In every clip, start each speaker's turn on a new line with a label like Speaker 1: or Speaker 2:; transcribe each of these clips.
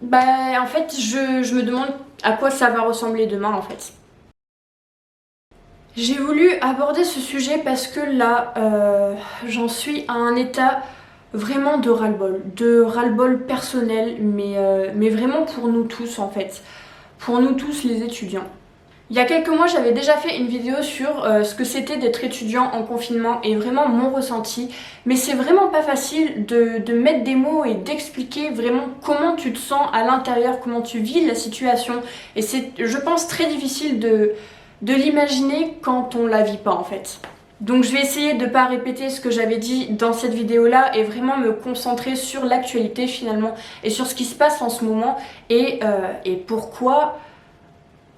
Speaker 1: Bah en fait je me demande à quoi ça va ressembler demain en fait. J'ai voulu aborder ce sujet parce que là j'en suis à un état vraiment de ras-le-bol personnel, mais vraiment pour nous tous en fait, pour nous tous les étudiants. Il y a quelques mois, j'avais déjà fait une vidéo sur ce que c'était d'être étudiant en confinement et vraiment mon ressenti. Mais c'est vraiment pas facile de mettre des mots et d'expliquer vraiment comment tu te sens à l'intérieur, comment tu vis la situation. Et c'est, je pense, très difficile de l'imaginer quand on la vit pas en fait. Donc je vais essayer de ne pas répéter ce que j'avais dit dans cette vidéo-là et vraiment me concentrer sur l'actualité finalement et sur ce qui se passe en ce moment et pourquoi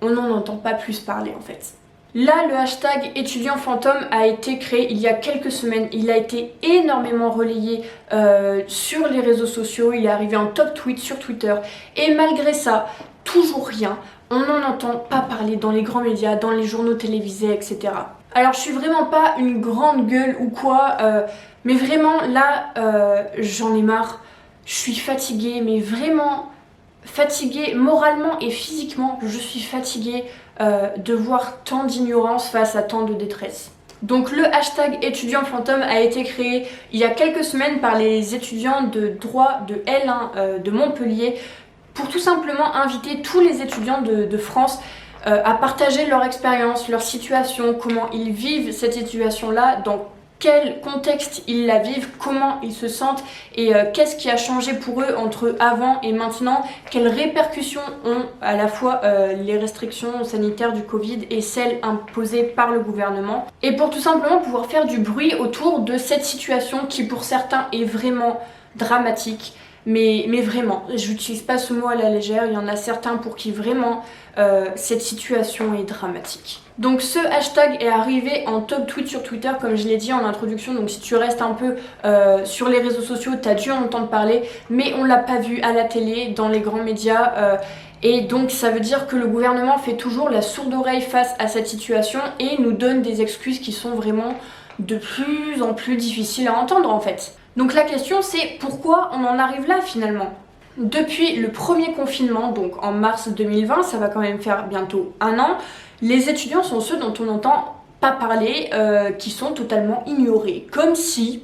Speaker 1: on n'en entend pas plus parler en fait. Là, le hashtag étudiant fantôme a été créé il y a quelques semaines. Il a été énormément relayé sur les réseaux sociaux. Il est arrivé en top tweet sur Twitter. Et malgré ça, toujours rien. On n'en entend pas parler dans les grands médias, dans les journaux télévisés, etc. Alors, je suis vraiment pas une grande gueule ou quoi, mais vraiment là, j'en ai marre. Je suis fatiguée, mais vraiment fatiguée moralement et physiquement. Je suis fatiguée de voir tant d'ignorance face à tant de détresse. Donc le hashtag étudiant fantôme a été créé il y a quelques semaines par les étudiants de droit de L1 de Montpellier pour tout simplement inviter tous les étudiants de France à partager leur expérience, leur situation, comment ils vivent cette situation-là, dans quel contexte ils la vivent, comment ils se sentent et qu'est-ce qui a changé pour eux entre avant et maintenant, quelles répercussions ont à la fois les restrictions sanitaires du Covid et celles imposées par le gouvernement. Et pour tout simplement pouvoir faire du bruit autour de cette situation qui pour certains est vraiment dramatique. Mais vraiment, j'utilise pas ce mot à la légère, il y en a certains pour qui vraiment cette situation est dramatique. Donc ce hashtag est arrivé en top tweet sur Twitter comme je l'ai dit en introduction, donc si tu restes un peu sur les réseaux sociaux, t'as dû en entendre parler, mais on l'a pas vu à la télé, dans les grands médias, et donc ça veut dire que le gouvernement fait toujours la sourde oreille face à cette situation et nous donne des excuses qui sont vraiment de plus en plus difficiles à entendre en fait. Donc la question c'est pourquoi on en arrive là finalement? Depuis le premier confinement, donc en mars 2020, ça va quand même faire bientôt un an, les étudiants sont ceux dont on n'entend pas parler, qui sont totalement ignorés. Comme si,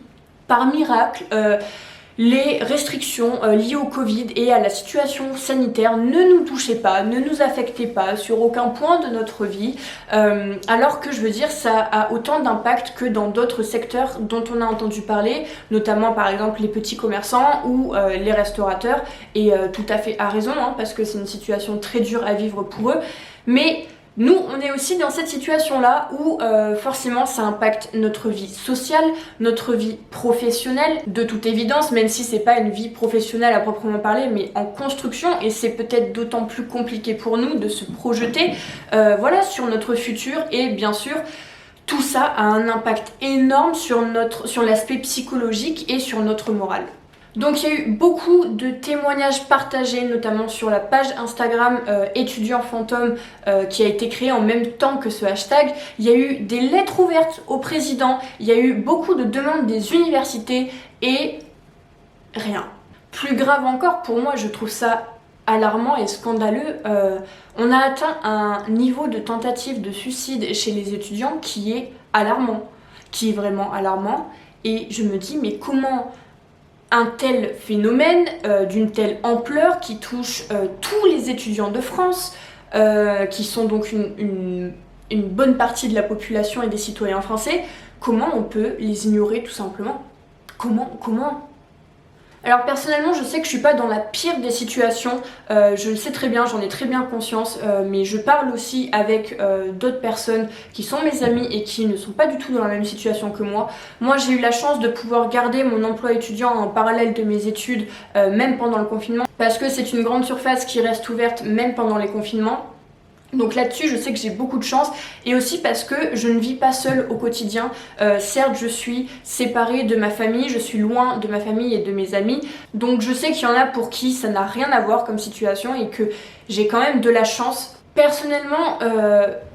Speaker 1: par miracle, les restrictions liées au Covid et à la situation sanitaire ne nous touchaient pas, ne nous affectaient pas sur aucun point de notre vie, alors que je veux dire ça a autant d'impact que dans d'autres secteurs dont on a entendu parler, notamment par exemple les petits commerçants ou les restaurateurs, et tout à fait à raison, hein, parce que c'est une situation très dure à vivre pour eux, mais nous, on est aussi dans cette situation-là où forcément ça impacte notre vie sociale, notre vie professionnelle, de toute évidence, même si c'est pas une vie professionnelle à proprement parler, mais en construction, et c'est peut-être d'autant plus compliqué pour nous de se projeter voilà, sur notre futur, et bien sûr, tout ça a un impact énorme sur l'aspect psychologique et sur notre morale. Donc il y a eu beaucoup de témoignages partagés, notamment sur la page Instagram étudiant fantôme qui a été créée en même temps que ce hashtag. Il y a eu des lettres ouvertes au président, il y a eu beaucoup de demandes des universités et rien. Plus grave encore, pour moi je trouve ça alarmant et scandaleux, on a atteint un niveau de tentative de suicide chez les étudiants qui est alarmant, qui est vraiment alarmant, et je me dis mais comment un tel phénomène d'une telle ampleur qui touche tous les étudiants de France, qui sont donc une bonne partie de la population et des citoyens français, comment on peut les ignorer tout simplement? Comment? Alors personnellement, je sais que je suis pas dans la pire des situations, je le sais très bien, j'en ai très bien conscience, mais je parle aussi avec d'autres personnes qui sont mes amis et qui ne sont pas du tout dans la même situation que moi. Moi, j'ai eu la chance de pouvoir garder mon emploi étudiant en parallèle de mes études, même pendant le confinement, parce que c'est une grande surface qui reste ouverte même pendant les confinements. Donc là-dessus, je sais que j'ai beaucoup de chance, et aussi parce que je ne vis pas seule au quotidien. Certes, je suis séparée de ma famille, je suis loin de ma famille et de mes amis, donc je sais qu'il y en a pour qui ça n'a rien à voir comme situation et que j'ai quand même de la chance Personnellement,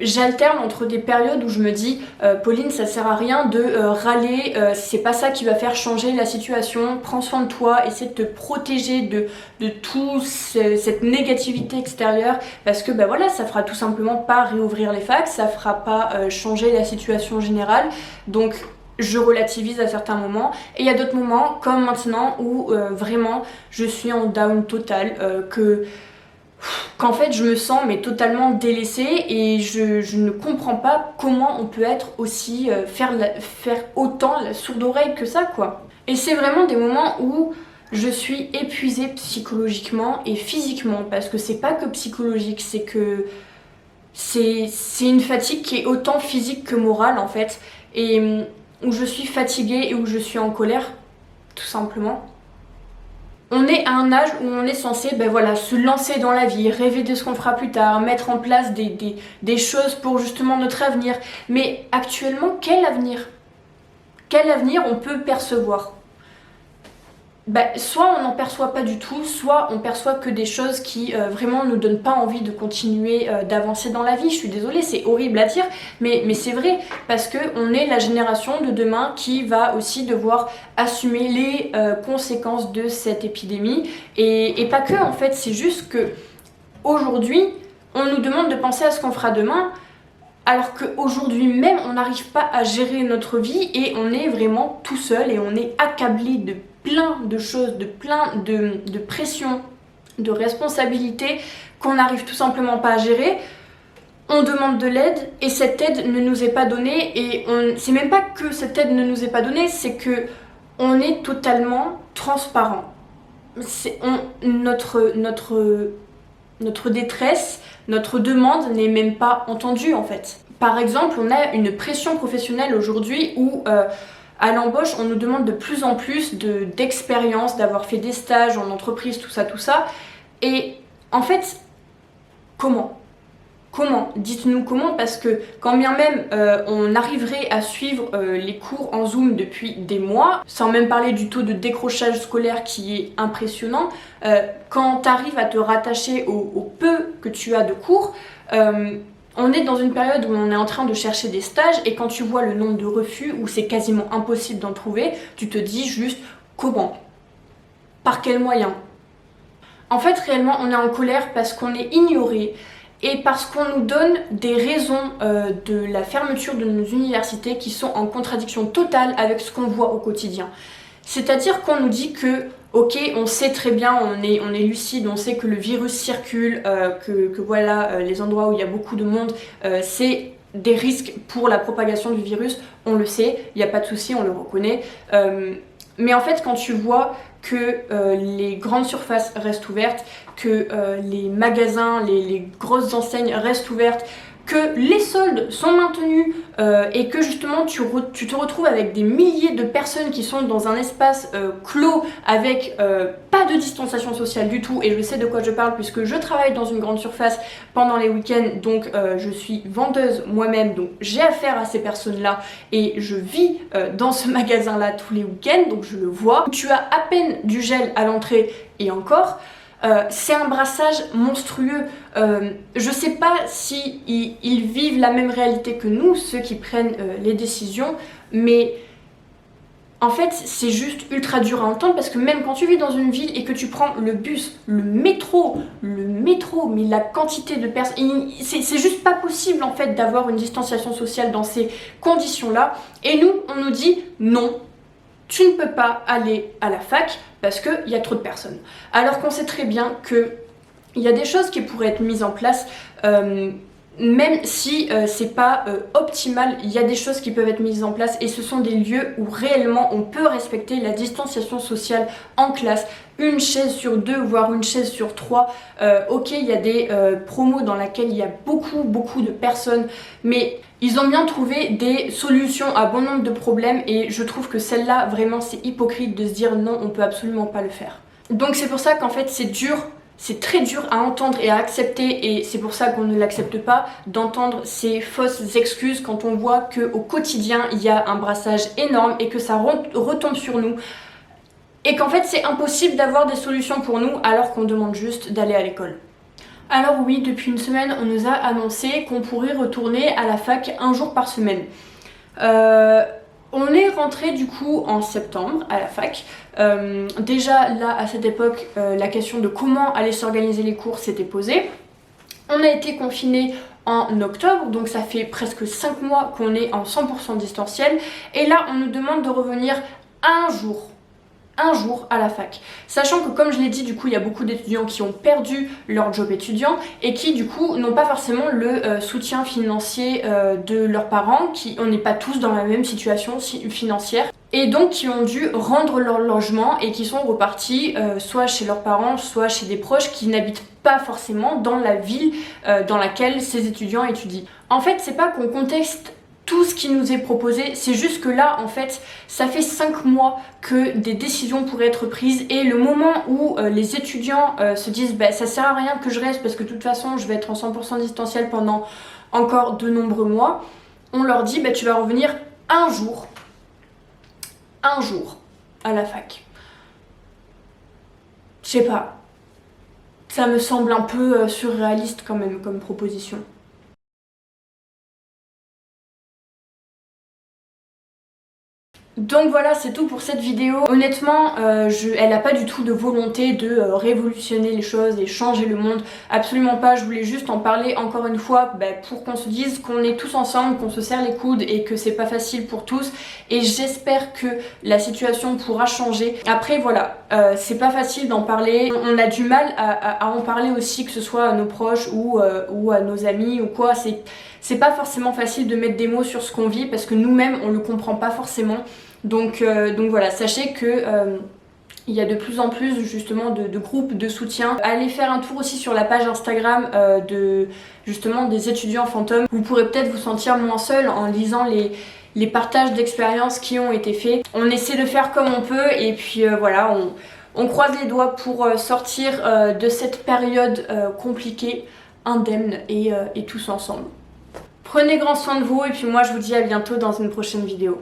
Speaker 1: j'alterne entre des périodes où je me dis Pauline, ça sert à rien de râler, c'est pas ça qui va faire changer la situation, prends soin de toi, essaie de te protéger de toute cette négativité extérieure, parce que bah voilà, ça fera tout simplement pas réouvrir les facs, ça fera pas changer la situation générale, donc je relativise à certains moments, et il y a d'autres moments comme maintenant où vraiment je suis en down total, qu'en fait je me sens mais totalement délaissée, et je ne comprends pas comment on peut être aussi faire autant la sourde oreille que ça, quoi. Et c'est vraiment des moments où je suis épuisée psychologiquement et physiquement, parce que c'est pas que psychologique, c'est que c'est une fatigue qui est autant physique que morale en fait, et où je suis fatiguée et où je suis en colère, tout simplement. On est à un âge où on est censé voilà, se lancer dans la vie, rêver de ce qu'on fera plus tard, mettre en place des choses pour justement notre avenir. Mais actuellement, quel avenir? Quel avenir on peut percevoir? Soit on n'en perçoit pas du tout, soit on perçoit que des choses qui vraiment nous donnent pas envie de continuer d'avancer dans la vie. Je suis désolée, c'est horrible à dire, mais c'est vrai, parce qu'on est la génération de demain qui va aussi devoir assumer les conséquences de cette épidémie. Et pas que, en fait, c'est juste que aujourd'hui, on nous demande de penser à ce qu'on fera demain, alors qu'aujourd'hui même, on n'arrive pas à gérer notre vie et on est vraiment tout seul et on est accablé de plein de choses, de plein de pression, de responsabilités qu'on n'arrive tout simplement pas à gérer. On demande de l'aide et cette aide ne nous est pas donnée, et c'est même pas que cette aide ne nous est pas donnée, c'est que on est totalement transparent. Notre détresse, notre demande n'est même pas entendue en fait. Par exemple, on a une pression professionnelle aujourd'hui où à l'embauche, on nous demande de plus en plus d'expérience, d'avoir fait des stages en entreprise, tout ça. Et en fait, comment ? Dites-nous comment, parce que quand bien même on arriverait à suivre les cours en Zoom depuis des mois, sans même parler du taux de décrochage scolaire qui est impressionnant, quand tu arrives à te rattacher au peu que tu as de cours, on est dans une période où on est en train de chercher des stages, et quand tu vois le nombre de refus, où c'est quasiment impossible d'en trouver, tu te dis juste comment ? Par quels moyens ? En fait, réellement, on est en colère parce qu'on est ignoré, et parce qu'on nous donne des raisons de la fermeture de nos universités qui sont en contradiction totale avec ce qu'on voit au quotidien. C'est-à-dire qu'on nous dit que, ok, on sait très bien, on est lucide, on sait que le virus circule, que voilà, les endroits où il y a beaucoup de monde, c'est des risques pour la propagation du virus, on le sait, il n'y a pas de souci, on le reconnaît. Mais en fait, quand tu vois que les grandes surfaces restent ouvertes, que les magasins, les grosses enseignes restent ouvertes, que les soldes sont maintenus et que justement tu te retrouves avec des milliers de personnes qui sont dans un espace clos avec pas de distanciation sociale du tout, et je sais de quoi je parle puisque je travaille dans une grande surface pendant les week-ends, donc je suis vendeuse moi-même, donc j'ai affaire à ces personnes-là et je vis dans ce magasin-là tous les week-ends, donc je le vois. Tu as à peine du gel à l'entrée, et encore. C'est un brassage monstrueux. Je sais pas si ils vivent la même réalité que nous, ceux qui prennent les décisions, mais en fait c'est juste ultra dur à entendre, parce que même quand tu vis dans une ville et que tu prends le bus, le métro, mais la quantité de personnes, c'est juste pas possible en fait d'avoir une distanciation sociale dans ces conditions-là. Et nous, on nous dit non, tu ne peux pas aller à la fac parce qu'il y a trop de personnes. Alors qu'on sait très bien qu'il y a des choses qui pourraient être mises en place, même si c'est pas optimal, il y a des choses qui peuvent être mises en place, et ce sont des lieux où réellement on peut respecter la distanciation sociale en classe, une chaise sur 2, voire une chaise sur 3. Ok, il y a des promos dans lesquelles il y a beaucoup de personnes, mais ils ont bien trouvé des solutions à bon nombre de problèmes, et je trouve que celle-là, vraiment, c'est hypocrite de se dire non, on peut absolument pas le faire. Donc c'est pour ça qu'en fait c'est dur. C'est très dur à entendre et à accepter, et c'est pour ça qu'on ne l'accepte pas, d'entendre ces fausses excuses quand on voit qu'au quotidien il y a un brassage énorme et que ça retombe sur nous, et qu'en fait c'est impossible d'avoir des solutions pour nous alors qu'on demande juste d'aller à l'école. Alors oui, depuis une semaine, on nous a annoncé qu'on pourrait retourner à la fac un jour par semaine. On est rentré du coup en septembre à la fac. Déjà là, à cette époque, la question de comment aller s'organiser les cours s'était posée. On a été confinés en octobre, donc ça fait presque 5 mois qu'on est en 100% distanciel. Et là, on nous demande de revenir un jour à la fac. Sachant que, comme je l'ai dit, du coup, il y a beaucoup d'étudiants qui ont perdu leur job étudiant et qui, du coup, n'ont pas forcément le soutien financier de leurs parents, on n'est pas tous dans la même situation financière, et donc qui ont dû rendre leur logement et qui sont repartis soit chez leurs parents, soit chez des proches qui n'habitent pas forcément dans la ville dans laquelle ces étudiants étudient. En fait, c'est pas qu'on conteste tout ce qui nous est proposé, c'est juste que là, en fait, ça fait 5 mois que des décisions pourraient être prises et le moment où les étudiants se disent bah, ça sert à rien que je reste parce que de toute façon je vais être en 100% distanciel pendant encore de nombreux mois, on leur dit bah, tu vas revenir un jour à la fac. Je sais pas, ça me semble un peu surréaliste quand même comme proposition. Donc voilà, c'est tout pour cette vidéo. Honnêtement, elle n'a pas du tout de volonté de révolutionner les choses et changer le monde. Absolument pas, je voulais juste en parler encore une fois pour qu'on se dise qu'on est tous ensemble, qu'on se serre les coudes et que c'est pas facile pour tous. Et j'espère que la situation pourra changer. Après voilà, c'est pas facile d'en parler. On a du mal à en parler aussi, que ce soit à nos proches ou à nos amis ou quoi. C'est pas forcément facile de mettre des mots sur ce qu'on vit parce que nous-mêmes on le comprend pas forcément. Donc voilà, sachez que il y a de plus en plus justement de groupes de soutien. Allez faire un tour aussi sur la page Instagram justement des étudiants fantômes. Vous pourrez peut-être vous sentir moins seul en lisant les partages d'expériences qui ont été faits. On essaie de faire comme on peut et puis voilà, on croise les doigts pour sortir de cette période compliquée, indemne et tous ensemble. Prenez grand soin de vous et puis moi je vous dis à bientôt dans une prochaine vidéo.